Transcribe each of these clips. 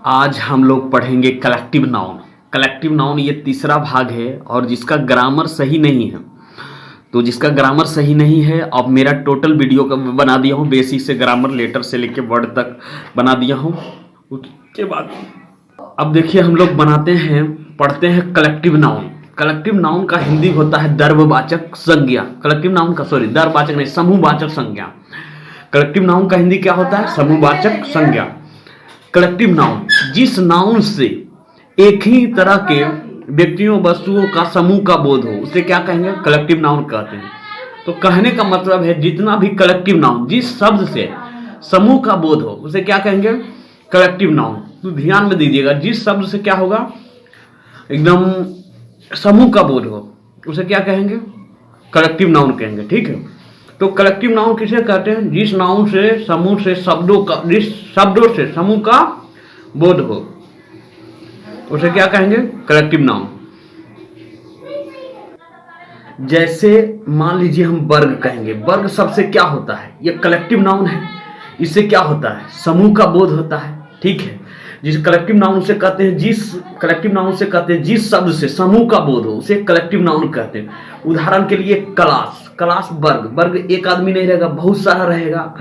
आज हम लोग पढ़ेंगे कलेक्टिव नाउन। कलेक्टिव नाउन ये तीसरा भाग है और जिसका ग्रामर सही नहीं है, तो जिसका ग्रामर सही नहीं है, अब मेरा टोटल वीडियो का बना दिया हूँ, बेसिक से ग्रामर, लेटर से लेके वर्ड तक बना दिया हूँ। उसके बाद अब देखिए हम लोग बनाते हैं, पढ़ते हैं कलेक्टिव नाउन। कलेक्टिव नाउन का हिंदी होता है द्रव्यवाचक संज्ञा। कलेक्टिव नाउन का द्रव्यवाचक नहीं, समूहवाचक संज्ञा। कलेक्टिव नाउन का हिंदी क्या होता है? समूहवाचक संज्ञा। कलेक्टिव नाउन जिस नाउन से एक ही तरह के व्यक्तियों वस्तुओं का समूह का बोध हो, उसे क्या कहेंगे? कलेक्टिव नाउन कहते हैं। तो कहने का मतलब है जितना भी कलेक्टिव नाउन जिस शब्द से समूह का बोध हो, उसे क्या कहेंगे? Collective noun. तो ध्यान में दीजिएगा, जिस शब्द से क्या होगा? एकदम समूह का बोध हो, उसे क्या कहेंगे? कलेक्टिव नाउन कहेंगे। ठीक है, तो कलेक्टिव नाउन किसे कहते हैं? जिस नाउन से समूह से जिस शब्दों से समूह का बोध हो, उसे क्या कहेंगे? Collective noun. जैसे मान लीजिए हम वर्ग कहेंगे, वर्ग शब्द से क्या होता है? यह कलेक्टिव नाउन है। इससे क्या होता है? समूह का बोध होता है। ठीक है, जिस कलेक्टिव नाउन से कहते हैं, जिस शब्द से समूह का बोध हो, उसे कलेक्टिव नाउन कहते हैं। उदाहरण के लिए क्लास वर्ग एक आदमी नहीं रहेगा, बहुत सारा रहेगा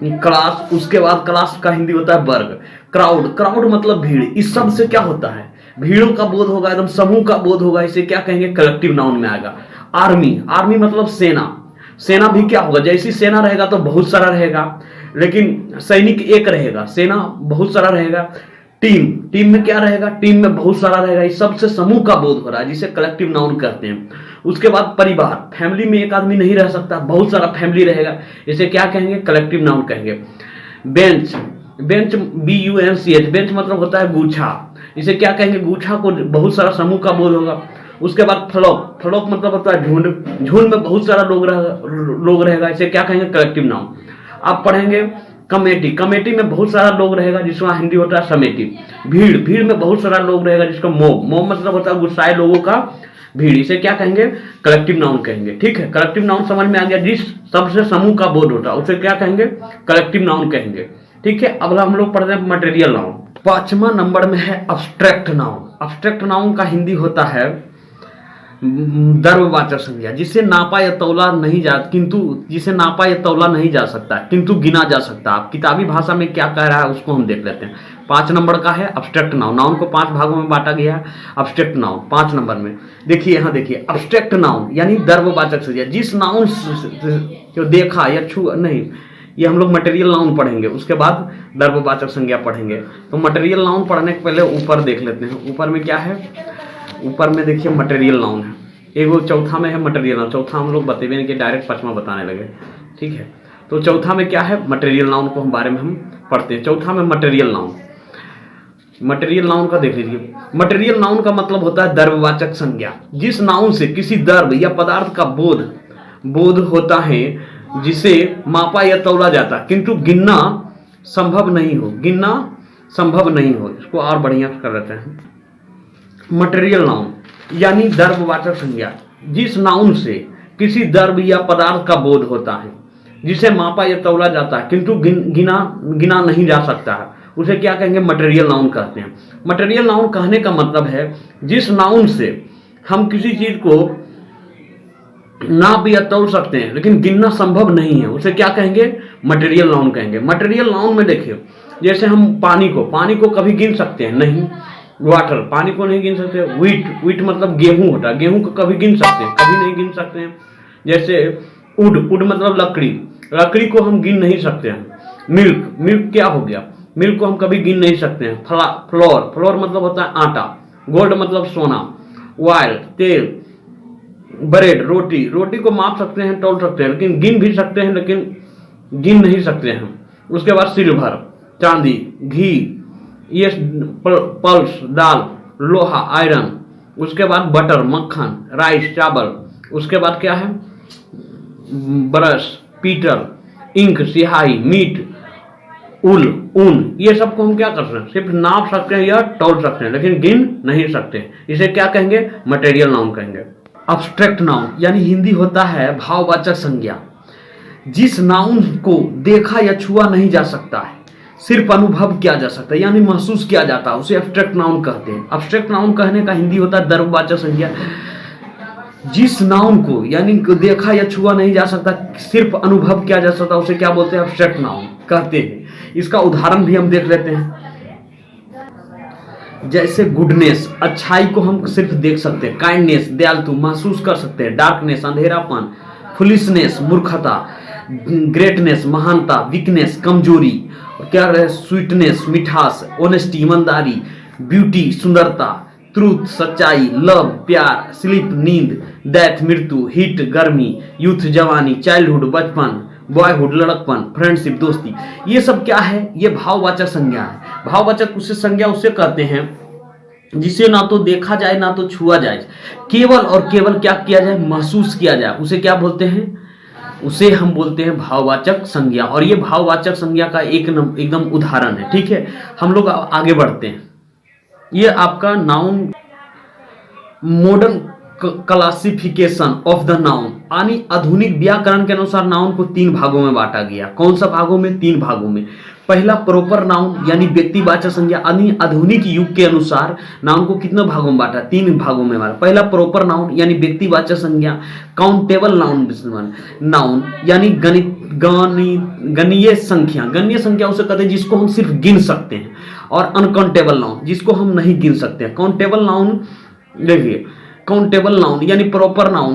क्लास। उसके बाद क्लास का हिंदी होता है वर्ग। क्राउड मतलब भीड़। इस शब्द से क्या होता है? भीड़ों का बोध होगा, एकदम समूह का बोध होगा। इसे क्या कहेंगे? कलेक्टिव नाउन में आएगा। आर्मी मतलब सेना भी क्या होगा? जैसी सेना रहेगा तो बहुत सारा रहेगा, लेकिन सैनिक एक रहेगा, सेना बहुत सारा रहेगा। टीम में क्या रहेगा? टीम में बहुत सारा रहेगा। इस सबसे समूह का बोध हो रहा है, जिसे कलेक्टिव नाउन कहते हैं। उसके बाद परिवार, फैमिली में एक आदमी नहीं रह सकता, बहुत सारा फैमिली रहेगा, इसे क्या कहेंगे? कलेक्टिव नाउन कहेंगे। बेंच BUNCH, बेंच मतलब होता है गुच्छा, इसे क्या कहेंगे? गुच्छा को बहुत सारा समूह का बोध होगा। उसके बाद फ्लॉक मतलब होता है झुंड में बहुत सारा लोग रहेगा, इसे क्या कहेंगे? Collective noun. आप पढ़ेंगे कमेटी में बहुत सारा लोग रहेगा, जिसका हिंदी होता है समेटी। भीड़ में बहुत सारा लोग रहेगा, जिसका मोब मतलब होता है गुस्साए लोगों का भीड़, इसे क्या कहेंगे? कलेक्टिव नाउन कहेंगे। ठीक है, कलेक्टिव नाउन समझ में आ गया। जिस सबसे समूह का बोध होता है, उसे क्या कहेंगे? कलेक्टिव नाउन कहेंगे। ठीक है, अब हम लोग पढ़ते हैं मटेरियल नाउन। 5वां नंबर में है अब्स्ट्रैक्ट नाउन। अब्स्ट्रैक्ट नाउन का हिंदी होता है द्रव्यवाचक संज्ञा, जिसे नापा या तौला नहीं जा सकता, किंतु गिना जा सकता। आप किताबी भाषा में क्या कह रहा है उसको हम देख लेते हैं। 5 नंबर का है अब्स्ट्रैक्ट नाउन। नाउन को 5 भागों में बांटा गया है। अब्स्ट्रैक्ट नाउन 5 नंबर में देखिए, यहाँ देखिए, अब्स्ट्रैक्ट नाउन यानी द्रव्यवाचक संज्ञा, जिस नाउन जो देखा या छू नहीं, ये हम लोग मटेरियल नाउन पढ़ेंगे, उसके बाद द्रव्यवाचक संज्ञा पढ़ेंगे। तो मटेरियल नाउन पढ़ने के पहले ऊपर देख लेते हैं। ऊपर में क्या है? ऊपर में देखिए मटेरियल नाउन है। एगो चौथा में है मटेरियल नाउन। चौथा हम लोग बतेबे नहीं कि डायरेक्ट 5वां बताने लगे। ठीक है, तो चौथा में क्या है? मटेरियल नाउन को हम बारे में हम पढ़ते हैं। चौथा में मटेरियल नाउन का देख लीजिए। मटेरियल नाउन का मतलब होता है द्रव्यवाचक संज्ञा, जिस नाउन से किसी द्रव्य या पदार्थ का बोध होता है, जिसे मापा या तौला जाता, किंतु गिनना संभव नहीं हो। इसको और बढ़िया कर लेते हैं। मटेरियल नाउन यानी द्रव्यवाचक संज्ञा, जिस नाउन से किसी द्रव्य या पदार्थ का बोध होता है, जिसे मापा या तौला जाता है, किंतु गिना नहीं जा सकता है, उसे क्या कहेंगे? मटेरियल नाउन कहते हैं। मटेरियल नाउन कहने का मतलब है जिस नाउन से हम किसी चीज को नाप या तौल सकते हैं, लेकिन गिनना संभव नहीं है, उसे क्या कहेंगे? मटेरियल नाउन कहेंगे। मटेरियल नाउन में देखिए, जैसे हम पानी को कभी गिन सकते हैं? नहीं। वाटर, पानी को नहीं गिन सकते। वीट मतलब गेहूं होता है, गेहूं को कभी गिन सकते हैं? कभी नहीं गिन सकते हैं। जैसे वुड मतलब लकड़ी को हम गिन नहीं सकते हैं। मिल्क क्या हो गया? मिल्क को हम कभी गिन नहीं सकते हैं। फ्लोर मतलब होता है आटा। गोल्ड मतलब सोना। ऑयल तेल। ब्रेड रोटी को माप सकते हैं, तौल सकते हैं, लेकिन गिन भी सकते हैं, लेकिन गिन नहीं सकते हैं। उसके बाद सिल्वर चांदी, घी, ये पल्स दाल, लोहा आयरन। उसके बाद बटर मक्खन, राइस चावल। उसके बाद क्या है? ब्रश पीतल, इंक स्याही, मीट ऊन। ये सबको हम क्या कर सकते हैं? सिर्फ नाप सकते हैं या तौल सकते हैं, लेकिन गिन नहीं सकते। इसे क्या कहेंगे? मटेरियल नाउन कहेंगे। अब्स्ट्रैक्ट नाउन यानी हिंदी होता है भाववाचक संज्ञा, जिस नाउन को देखा या छुआ नहीं जा सकता है, सिर्फ अनुभव किया जा सकता है, यानी महसूस किया जाता है, उसे एब्स्ट्रैक्ट नाउन कहते हैं। एब्स्ट्रैक्ट नाउन कहने का हिंदी होता है द्रव्यवाचक संज्ञा। जिस नाउन को यानी देखा या छुआ नहीं जा सकता, सिर्फ अनुभव किया जा सकता, उसे क्या बोलते हैं? एब्स्ट्रैक्ट नाउन कहते हैं। इसका उदाहरण भी हम देख लेते हैं। जैसे गुडनेस, अच्छाई को हम सिर्फ देख सकते हैं। काइंडनेस, दयालु, महसूस कर सकते हैं। डार्कनेस, अंधेरापन। फुलिशनेस, मूर्खता। ग्रेटनेस, महानता। वीकनेस, कमजोरी। और क्या है? स्वीटनेस, मिठास। ऑनेस्टी, ईमानदारी। ब्यूटी, सुंदरता। ट्रूथ, सच्चाई। लव, प्यार। स्लीप, नींद। डेथ, मृत्यु। हीट, गर्मी। यूथ, जवानी। चाइल्डहुड, बचपन। बॉयहुड, लड़कपन। फ्रेंडशिप, दोस्ती। ये सब क्या है? ये भाववाचक संज्ञा है। भाववाचक उसे संज्ञा उसे कहते हैं जिसे ना तो देखा जाए ना तो छुआ जाए, केवल और केवल क्या किया जाए? महसूस किया जाए। उसे क्या बोलते हैं? उसे हम बोलते हैं भाववाचक संज्ञा। और ये भाववाचक संज्ञा का एकदम उदाहरण है। ठीक है, हम लोग आगे बढ़ते हैं। ये आपका noun modern classification of the noun, यानी आधुनिक व्याकरण के अनुसार नाउन को 3 भागों में बांटा गया। कौन सा भागों में? 3 भागों में। पहला प्रोपर नाउन यानी व्यक्तिवाचक संज्ञा, यानी आधुनिक युग के अनुसार नाउन को कितने भागों में बांटा? 3 भागों में बांटा। पहला प्रोपर नाउन यानी व्यक्तिवाचक संज्ञा। काउंटेबल नाउन यानी गणनीय संख्या। गणनीय संख्या उसे कहते हैं जिसको हम सिर्फ गिन सकते हैं। और अनकाउंटेबल नाउन जिसको हम नहीं गिन सकते हैं। काउंटेबल नाउन देखिए, काउंटेबल नाउन यानी प्रॉपर नाउन।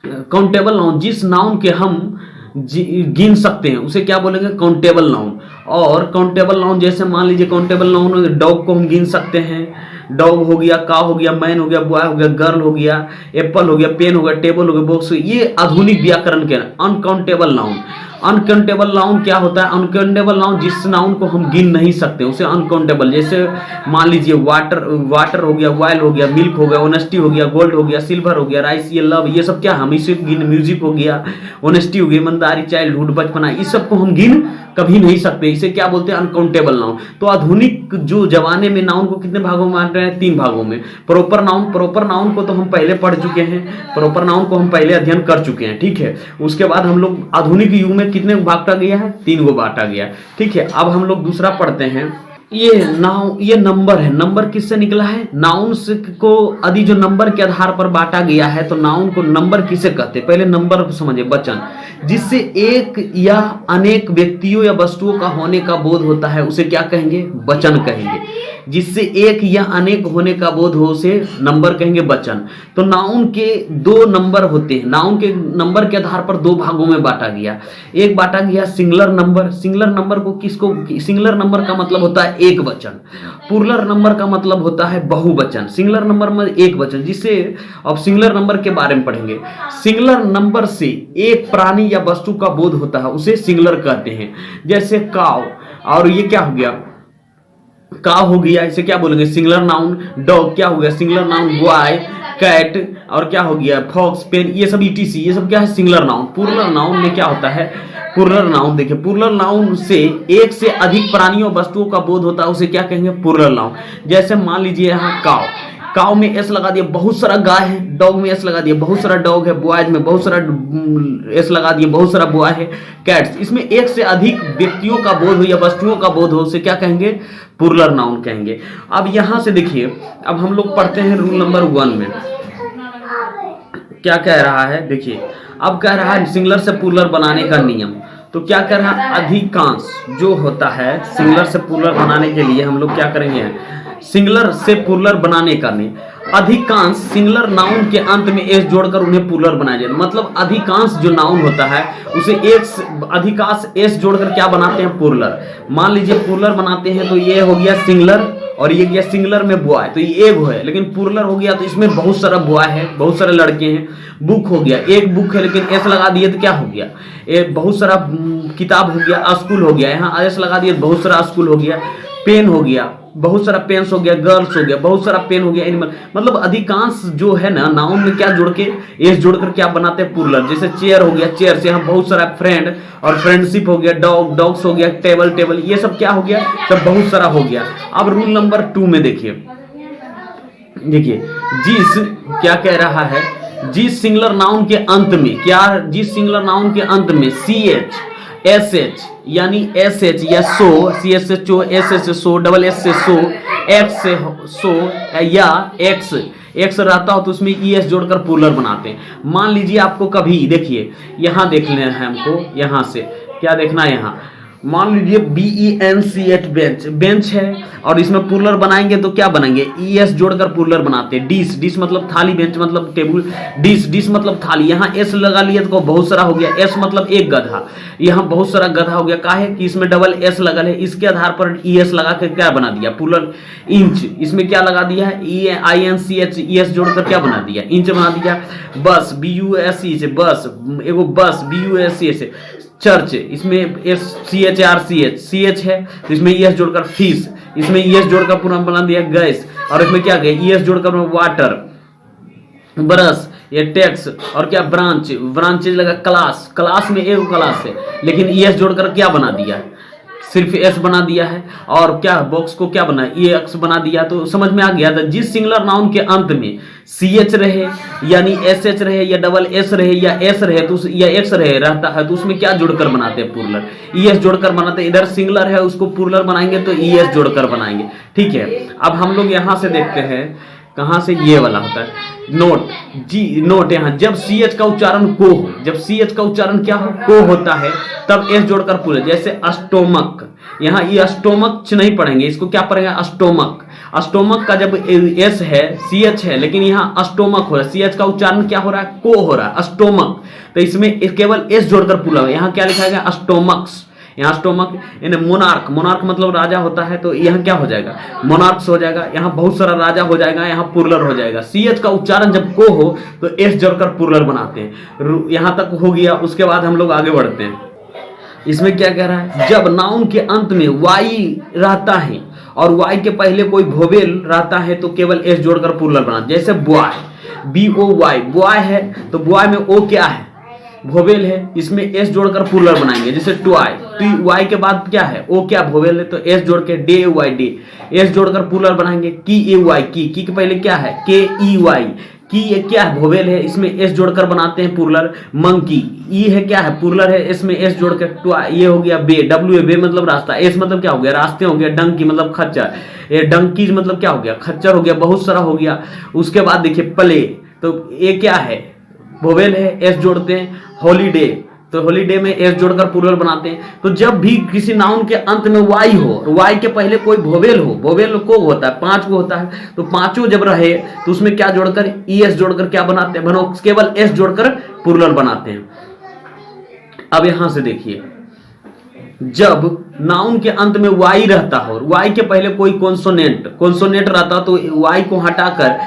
काउंटेबल नाउन जिस नाउन के हम गिन सकते हैं उसे क्या बोलेंगे? Countable noun. और काउंटेबल नाउन जैसे मान लीजिए काउंटेबल नाउन, डॉग को हम गिन सकते हैं। डॉग हो गया, काउ हो गया, मैन हो गया, बॉय हो गया, गर्ल हो गया, एप्पल हो गया, पेन हो गया, टेबल हो गया, बॉक्स हो गया। ये आधुनिक व्याकरण के अनकाउंटेबल नाउन। अनकाउंटेबल नाउन क्या होता है? अनकाउंटेबल नाउन जिस नाउन को हम गिन नहीं सकते उसे अनकाउंटेबल। जैसे मान लीजिए वाटर हो गया, ऑयल हो गया, मिल्क हो गया, ऑनेस्टी हो गया, गोल्ड हो गया, सिल्वर हो गया, राइस, ये लव, ये सब क्या हम इसे गिन? म्यूजिक हो गया, ऑनेस्टी हो गई, ईमानदारी, चाइल्डहुड, बचपना, इस सब को हम गिन कभी नहीं सकते। इसे क्या बोलते हैं? Uncountable noun. तो आधुनिक जो जमाने में नाउन को कितने भागों में बांट रहे हैं? 3 भागों में। प्रॉपर नाउन, प्रॉपर नाउन को तो हम पहले पढ़ चुके हैं, प्रॉपर नाउन को हम पहले अध्ययन कर चुके हैं। ठीक है, उसके बाद हम लोग आधुनिक युग में कितने बांटा गया है? 3 को बांटा गया। ठीक है, अब हम लोग दूसरा पढ़ते हैं। ये नंबर है। नंबर किससे निकला है? नाउन को यदि जो नंबर के आधार पर बांटा गया है तो नाउन को नंबर किसे कहते हैं? पहले नंबर को समझिए। वचन जिससे एक या अनेक व्यक्तियों या वस्तुओं का होने का बोध होता है उसे क्या कहेंगे? वचन कहेंगे। जिससे एक या अनेक होने का बोध हो उसे नंबर कहेंगे, वचन। तो नाउन के 2 नंबर होते हैं। नाउन के नंबर के आधार पर 2 भागों में बांटा गया। एक बांटा गया सिंगुलर नंबर। सिंगुलर नंबर को किसको? सिंगुलर नंबर का मतलब होता है एक वचन। प्लूरल नंबर का मतलब होता है बहुवचन। सिंगुलर नंबर में एक वचन, जिससे अब सिंगुलर नंबर के बारे में पढ़ेंगे। सिंगुलर नंबर से एक प्राणी या वस्तु का बोध होता है उसे सिंगुलर कहते हैं। जैसे काव, और ये क्या हो गया? काव हो गया, इसे क्या बोलेंगे? Singular noun. डॉग क्या हो गया? Singular noun. बॉय, कैट, और क्या हो गया? फॉक्स, पेन, ये सब ईटीसी, ये सब क्या है? Singular noun. प्लूरल नाउन में क्या होता है? प्लूरल नाउन देखिए, प्लूरल नाउन से एक से अधिक प्राणियों वस्तुओं का बोध होता है उसे क्या कहेंगे? Plural noun. जैसे मान लीजिए यहाँ काव, काव में एस लगा दिया, बहुत सारा गाय है। डॉग में एस लगा दिया, बहुत सारा डॉग है। बॉयज में बहुत सारा एस लगा दिया, बहुत सारा बॉय है। कैट्स, इसमें एक से अधिक व्यक्तियों का बोध हो या वस्तुओं का बोध हो उसे क्या कहेंगे? प्लूरल नाउन कहेंगे। अब यहां से देखिए, अब हम लोग पढ़ते हैं रूल नंबर 1 में क्या कह रहा है। देखिए, अब कह रहा है सिंगुलर से प्लूरल बनाने का नियम। तो क्या कर रहा है? अधिकांश जो होता है सिंगुलर से प्लूरल बनाने के लिए हम लोग क्या करेंगे? सिंगुलर से प्लूरल बनाने का नहीं, अधिकांश सिंगुलर नाउन के अंत में एस जोड़कर उन्हें प्लूरल बनाया जाए। मतलब अधिकांश जो नाउन होता है उसे एक अधिकांश एस जोड़कर क्या बनाते हैं? प्लूरल। मान लीजिए प्लूरल बनाते हैं तो ये हो गया सिंगुलर, और ये गया सिंगुलर में बॉय, तो ये एक है। लेकिन प्लूरल हो गया तो इसमें बहुत सारा बॉय है, बहुत सारे लड़के हैं। बुक हो गया, एक बुक है लेकिन एस लगा दिए तो क्या हो गया? बहुत सारा किताब हो गया। स्कूल हो गया, यहाँ एस लगा दिए बहुत सारा स्कूल हो गया। पेन हो गया, बहुत सारा पेन्स हो गया। गर्ल्स हो गया, बहुत सारा पेन हो गया। एनिमल, मतलब अधिकांश जो है ना नाउन में क्या जोड़ के एस जोड़कर क्या बनाते हैं? प्लूरल। जैसे चेयर हो गया, चेयर से यहाँ बहुत सारा फ्रेंड, और फ्रेंडशिप हो गया। डॉग, डॉग्स हो गया। टेबल, टेबल, ये सब क्या हो गया? सब बहुत सारा हो गया। अब रूल नंबर 2 में देखिए, जिस क्या कह रहा है? जिस सिंगुलर नाउन के अंत में क्या? जिस सिंगुलर नाउन के अंत में ch एस एच यानी एस एच या so, C S H O, S H so, double S से सो, एक्स से सो या एक्स एक्स रहता हो तो उसमें ई एस जोड़कर प्लूरल बनाते हैं। मान लीजिए आपको कभी देखिए यहां देख लेना है हमको, यहां से क्या देखना है, यहां मान लीजिए BENCH बेंच, बेंच है और इसमें प्लूरल बनाएंगे तो क्या बनाएंगे, ES जोड़कर प्लूरल बनाते हैं। डिश, डिश मतलब थाली, बेंच मतलब टेबल, डिश, डिश मतलब थाली। यहाँ S लगा लिया तो बहुत सारा हो गया, S मतलब एक गधा, यहाँ बहुत सारा गधा हो गया। काहे कि इसमें डबल S लगल है, इसके आधार पर ES लगा के क्या बना दिया, प्लूरल। इंच, इसमें क्या लगा दिया है, INCH ES जोड़कर क्या बना दिया, इंच बना दिया। बस BUS से बस, एगो बस BUS से चर्च, इसमें CHRCH है तो इसमें ES जोड़कर फिश, इसमें ES जोड़कर पूरा बना दिया गैस, और इसमें क्या गया ES जोड़कर वाटर। ब्रश, ये टैक्स, और क्या ब्रांच, ब्रांचेज लगा। क्लास, क्लास में एक क्लास है लेकिन ES जोड़कर क्या बना दिया है, सिर्फ S बना दिया है। और क्या बॉक्स को क्या बना, EX बना दिया। तो समझ में आ गया था, जिस सिंगुलर नाउन के अंत में CH रहे यानी SH रहे या डबल S रहे या S रहे तो या X रहे रहता है तो उसमें क्या जोड़कर बनाते हैं, प्लूरल, ES जोड़कर बनाते हैं। इधर सिंगुलर है उसको प्लूरल बनाएंगे तो ES जोड़कर बनाएंगे, ठीक है। अब हम लोग यहां से देखते हैं कहां से, ये वाला होता है नोट, जी नोट। यहाँ जब CH का उच्चारण को हो, जब CH का उच्चारण क्या हो, को होता है तब S जोड़कर पूरे, जैसे अस्टोमक। यहाँ ये अस्टोमक नहीं पढ़ेंगे, इसको क्या पढ़ेंगे, अस्टोमक। अस्टोमक का जब S है, CH है, लेकिन यहाँ अस्टोमक हो रहा है, CH का उच्चारण क्या हो रहा है, को हो रहा है, अस्टोमक। तो इसमें केवल S जोड़कर पूरा है। यहाँ क्या लिखा गया, अस्टोमक्स, यहाँ स्टोमक। मोनार्क, मोनार्क मतलब राजा होता है तो यहाँ क्या हो जाएगा, मोनार्क्स हो जाएगा। यहाँ बहुत सारा राजा हो जाएगा, यहाँ प्लूरल हो जाएगा। CH का उच्चारण जब को हो तो S जोड़कर प्लूरल बनाते हैं। यहाँ तक हो गया, उसके बाद हम लोग आगे बढ़ते हैं। इसमें क्या कह रहा है, जब नाउन के अंत में Y रहता है और Y के पहले कोई वोवेल रहता है तो केवल S जोड़कर प्लूरल बनाते। जैसे बॉय, BOY, बॉय है तो बॉय में O क्या है, वोवेल है, इसमें S जोड़कर प्लूरल बनाएंगे। जैसे टॉय, Y के बाद क्या है, O क्या वोवेल है तो S जोड़ के DAY, डे, S जोड़कर प्लूरल बनाएंगे। KEY, की के पहले क्या है, KEY, की ये क्या है, वोवेल है, इसमें S जोड़कर बनाते हैं प्लूरल। मंकी, ई है क्या है, प्लूरल है, इसमें S जोड़कर। ये हो गया बे, WA, बे मतलब रास्ता, S मतलब क्या हो गया, रास्ते हो गया। डंकी मतलब खच्चर, ये डंकीज मतलब क्या हो गया, खच्चर हो गया, बहुत सारा हो गया। उसके बाद देखिए प्ले, तो ये क्या है, वोवेल है, S जोड़ते हैं। हॉलीडे, तो हॉलीडे में S जोड़कर प्लूरल बनाते हैं। तो जब भी किसी नाउन के अंत में Y हो, Y के पहले कोई वोवेल हो, वोवेल को होता है, 5 को होता है, तो पांचों जब रहे तो उसमें क्या जोड़कर, ES जोड़कर क्या बनाते हैं, बनो केवल S जोड़कर प्लूरल बनाते हैं। अब यहां से देखिए, जब नाउन के अंत में Y रहता हो, Y के पहले कोई कॉन्सोनेंट रहता तो Y को हटाकर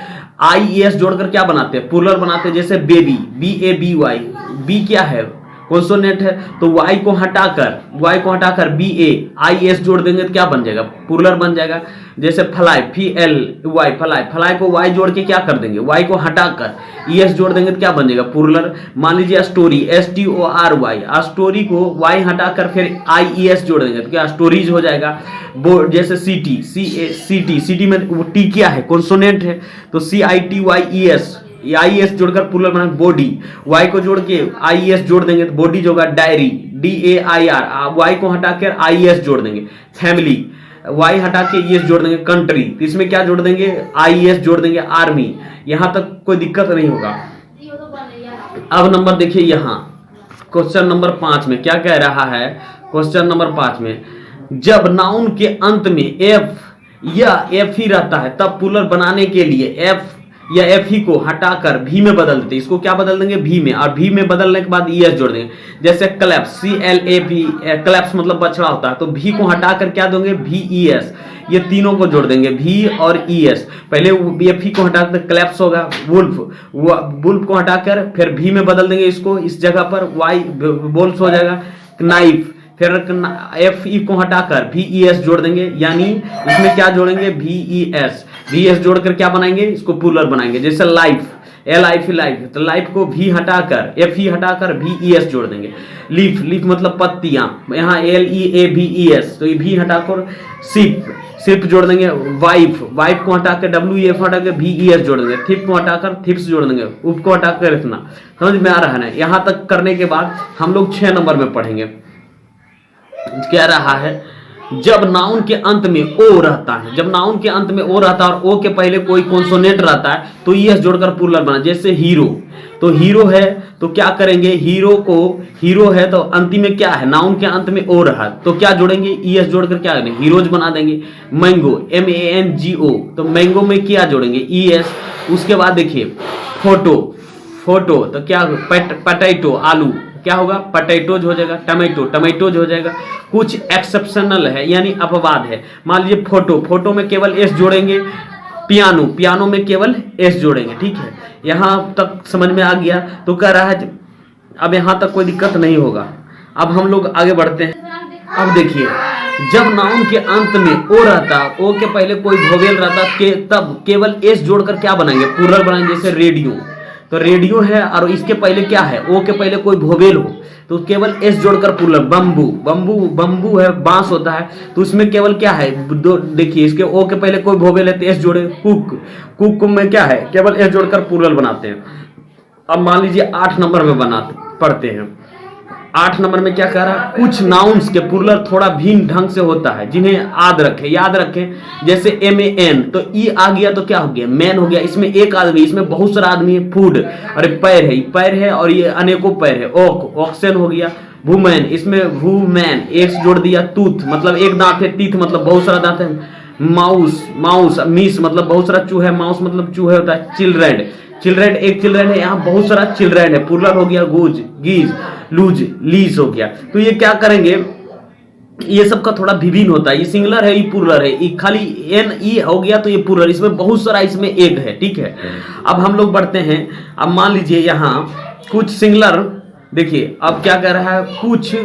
IES जोड़कर क्या बनाते हैं, प्लूरल बनाते हैं। जैसे बेबी, BABY, बी क्या है, कॉन्सोनेंट है, तो Y को हटाकर BA, IS जोड़ देंगे तो क्या बन जाएगा, प्लूरल बन जाएगा। जैसे फ्लाई, FLY, फ्लाई, फ्लाई को Y जोड़ के क्या कर देंगे, Y को हटाकर ES जोड़ देंगे तो क्या बन जाएगा, प्लूरल। मान लीजिए स्टोरी, STORY, स्टोरी को Y हटाकर फिर IES जोड़ देंगे तो क्या स्टोरीज हो जाएगा। जैसे सिटी में T क्या है, कॉन्सोनेंट है, तो CITYES, IES जोड़कर प्लूरल बना। बॉडी, Y को जोड़ के IES जोड़ देंगे तो बॉडी होगा। डायरी, DAIR, Y को हटाकर IES जोड़ देंगे। फैमिली, Y हटा के ES जोड़ देंगे। कंट्री, तो इसमें क्या जोड़ देंगे, IES जोड़ देंगे। आर्मी, यहां तक कोई दिक्कत नहीं होगा। अब नंबर देखिए, यहाँ क्वेश्चन नंबर 5 में क्या कह रहा है, क्वेश्चन नंबर 5 में जब नाउन के अंत में F या F ही रहता है तब प्लूरल बनाने के लिए F या F ही को हटाकर V में बदल देते हैं। इसको क्या बदल देंगे, V में, और V में बदलने के बाद ES जोड़ देंगे। जैसे क्लैप्स, CLAP, क्लैप्स मतलब बछड़ा होता है, तो V को हटाकर क्या देंगे, VES, ये तीनों को जोड़ देंगे, V और ES। पहले F ही को हटाकर क्लैप्स होगा। वुल्फ को हटाकर फिर V में बदल देंगे, इसको इस जगह पर वोल्स हो जाएगा। नाइफ, फिर FE को हटाकर VES जोड़ देंगे, यानी इसमें क्या जोड़ेंगे, VES जोड़कर क्या बनाएंगे, इसको प्लूरल बनाएंगे। जैसे लाइफ, LIF, लाइफ, तो लाइफ को V हटाकर, FE हटाकर VES जोड़ देंगे। लीफ मतलब पत्तियां, यहाँ LEAVES, तो ये V हटाकर सिप जोड़ देंगे। वाइफ को हटाकर WEF हटाकर VES जोड़ देंगे। थिप को हटाकर थिप्स जोड़ देंगे। उप को हटाकर इतना। समझ में आ रहा है ना। यहाँ तक करने के बाद हम लोग 6 नंबर में पढ़ेंगे। कह रहा है जब नाउन के अंत में ओ रहता है, जब नाउन के अंत में ओ रहता है और ओ के पहले कोई कॉन्सोनेंट रहता है तो ईएस जोड़कर प्लूरल बना। जैसे हीरो, तो हीरो है तो क्या करेंगे, हीरो को, हीरो है तो अंतिम में क्या है, नाउन के अंत में ओ रहा तो क्या जोड़ेंगे, ईएस जोड़कर क्या करेंगे, हीरोज बना देंगे। मैंगो, MANGO, तो मैंगो में क्या जोड़ेंगे, ईएस। उसके बाद देखिए फोटो, फोटो तो क्या, पटैटो आलू, क्या होगा, पटैटोज हो जाएगा। टमेटो, टमेटोज हो जाएगा। कुछ एक्सेप्शनल है यानी अपवाद है, मान लीजिए फोटो, फोटो में केवल एस जोड़ेंगे। पियानो, पियानो में केवल एस जोड़ेंगे। ठीक है, यहां तक समझ में आ गया। तो कह रहा है अब यहां तक कोई दिक्कत नहीं होगा। अब हम लोग आगे बढ़ते हैं। अब देखिए जब नाउन के अंत में ओ रहता, ओ के पहले कोई वोवेल रहता तब केवल एस जोड़कर क्या बनाएंगे, प्लूरल बनाएंगे। जैसे रेडियो, तो रेडियो है और इसके पहले क्या है, ओ के पहले कोई वोवेल हो तो केवल एस जोड़कर प्लूरल। बम्बू, बम्बू, बम्बू है, बांस होता है तो इसमें केवल क्या है, देखिए इसके ओ के पहले कोई वोवेल है तो एस जोड़े। कुक, कुक में क्या है, केवल एस जोड़कर प्लूरल बनाते हैं। अब मान लीजिए 8 नंबर में पढ़ते हैं। 8 नंबर में क्या कह रहा है, कुछ नाउन्स के प्लूरल थोड़ा भिन्न ढंग से होता है जिन्हें याद रखें। जैसे MAN, तो ई आ गया तो क्या हो गया, मैन हो गया। इसमें एक आदमी, इसमें बहुत सारा आदमी है। फूड, अरे पैर है, पैर है और ये अनेकों पैर है। ओक, ऑक्सन हो गया। वुमेन, इसमें वुमेन, एक्स जोड़ दिया। टूथ मतलब एक दांत है। टीथ मतलब बहुत सारा दांत है। माउस, माउस, मिस मतलब बहुत सारा चूहा है। माउस मतलब चूहे होता है। चिल्ड्रेन, चिल्ड्रेन एक चिल्ड्रेन है, यहाँ बहुत सारा चिल्ड्रेन है, प्लूरल हो गया। गुज, गीज, लूज, लीज हो गया। तो ये क्या करेंगे, ये सब का थोड़ा विभिन्न होता है। ये सिंगुलर है, ये प्लूरल है। ये खाली NE हो गया तो ये प्लूरल, इसमें बहुत सारा, इसमें एक है। ठीक है, अब हम लोग बढ़ते हैं। अब मान लीजिए यहाँ कुछ सिंगुलर, देखिए अब क्या कह रहा है, कुछ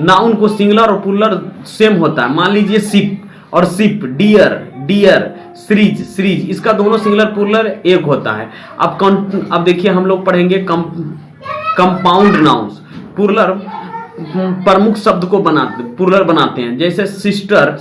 नाउन को सिंगुलर और प्लूरल सेम होता है। मान लीजिए शिप और ship, deer, deer, series, series, इसका दोनों सिंगुलर प्लूरल एक होता है। अब देखिए हम लोग पढ़ेंगे कंपाउंड नाउन्स, प्लूरल प्रमुख शब्द को प्लूरल बनाते हैं। जैसे सिस्टर,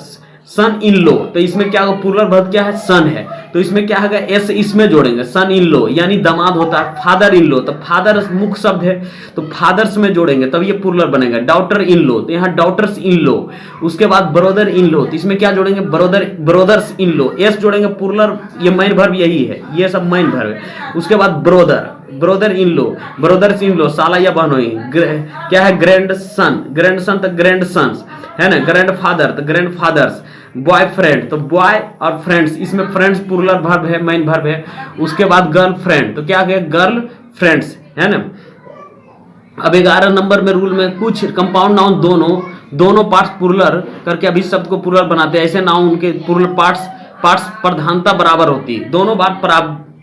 सन इन लो, तो इसमें क्या होगा, प्लूरल वर्ब क्या है, सन है तो इसमें क्या होगा, एस इसमें जोड़ेंगे। सन इन लो यानी दामाद होता है। फादर इन लो, तो फादर मुख्य शब्द है तो फादर्स में जोड़ेंगे तब ये प्लूरल बनेगा। डॉटर इन लो, तो यहाँ डॉटर्स इन लो। उसके बाद ब्रदर इन लो, तो इसमें क्या जोड़ेंगे, ब्रदर्स इन लो। एस जोड़ेंगे प्लूरल, ये मेन वर्ब यही है, ये सब मेन वर्ब है। उसके बाद brother, brother in law, brothers in law, साला या बहनोई। क्या है, ग्रैंड सन, ग्रैंड सन तो ग्रैंड सन्स है ना। ग्रैंड फादर तो ग्रैंड फादर्स। बॉयफ्रेंड तो बॉय और फ्रेंड्स, इसमें फ्रेंड्स प्लूरल वर्ब है, मेन वर्ब है। उसके बाद गर्लफ्रेंड, तो क्या है, गर्ल फ्रेंड्स है ना। अब 11 नंबर में रूल में कुछ कंपाउंड नाउन दोनों पार्ट्स प्लूरल करके अभी शब्द को प्लूरल बनाते हैं। ऐसे नाउन के प्लूरल पार्ट्स प्रधानता बराबर होती है, दोनों बार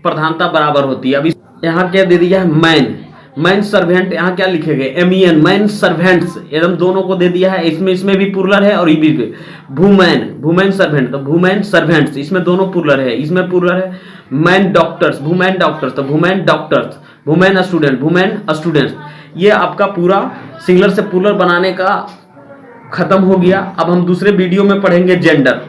प्रधानता बराबर होती है। अभी यहाँ क्या दे दिया है, मैन, मैन सर्वेंट, यहाँ क्या लिखेंगे, MEN, मैन सर्वेंट्स, एकदम दोनों को दे दिया है। इसमें भी प्लूरल है और ये भी। वुमेन, वुमेन सर्वेंट, तो वुमेन सर्वेंट्स, इसमें दोनों प्लूरल है, इसमें प्लूरल है। मैन डॉक्टर्स, वुमेन डॉक्टर्स, तो women doctors. Women student, women students. ये आपका पूरा सिंगुलर से प्लूरल बनाने का खत्म हो गया। अब हम दूसरे वीडियो में पढ़ेंगे जेंडर।